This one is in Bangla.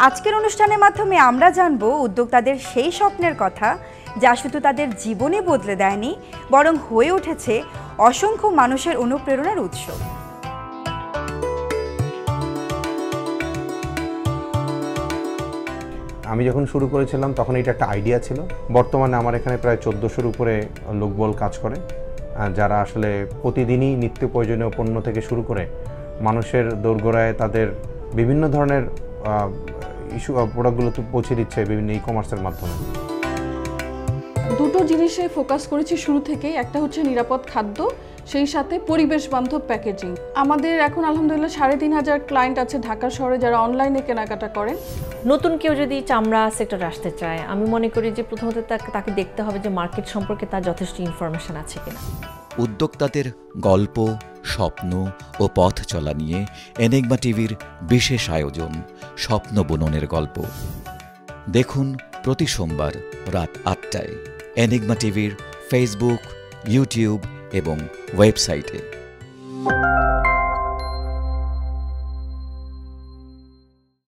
আজকের অনুষ্ঠানের মাধ্যমে আমরা জানব উদ্যোক্তাদের সেই স্বপ্নের কথা যা শুধু তাদের জীবনে বদলে দেয়নি, বরং হয়ে উঠেছে অসংখ্য মানুষের অনুপ্রেরণার উৎস। আমি যখন শুরু করেছিলাম তখন এটা একটা আইডিয়া ছিল। বর্তমানে আমার এখানে প্রায় 1400-এর উপরে লোকবল কাজ করে, যারা আসলে প্রতিদিনই নিত্য প্রয়োজনীয় পণ্য থেকে শুরু করে মানুষের দোরগোড়ায় তাদের বিভিন্ন ধরনের প্রোডাক্টগুলো পৌঁছে দিচ্ছে বিভিন্ন ই-কমার্সের মাধ্যমে। দুটো জিনিসে ফোকাস করেছি শুরু থেকেই। একটা হচ্ছে নিরাপদ খাদ্য, সেই সাথে পরিবেশ বান্ধব প্যাকেজিং। আমাদের এখন আলহামদুলিল্লাহ 3500 ক্লায়েন্ট আছে ঢাকা শহরে যারা অনলাইনে কেনাকাটা করেন। নতুন কেউ যদি চামড়া সেক্টরে আসতে চায়, আমি মনে করি যে প্রথমত তাকে দেখতে হবে যে মার্কেট সম্পর্কে তার যথেষ্ট ইনফরমেশন আছে কিনা। উদ্যোক্তাদের গল্প, স্বপ্ন ও পথ চলা নিয়ে এনিগমা টিভির বিশেষ আয়োজন স্বপ্ন বুননের গল্প। দেখুন প্রতি সোমবার রাত 8টায় এনিগমা টিভির ফেসবুক, ইউটিউব এবং ওয়েবসাইটে।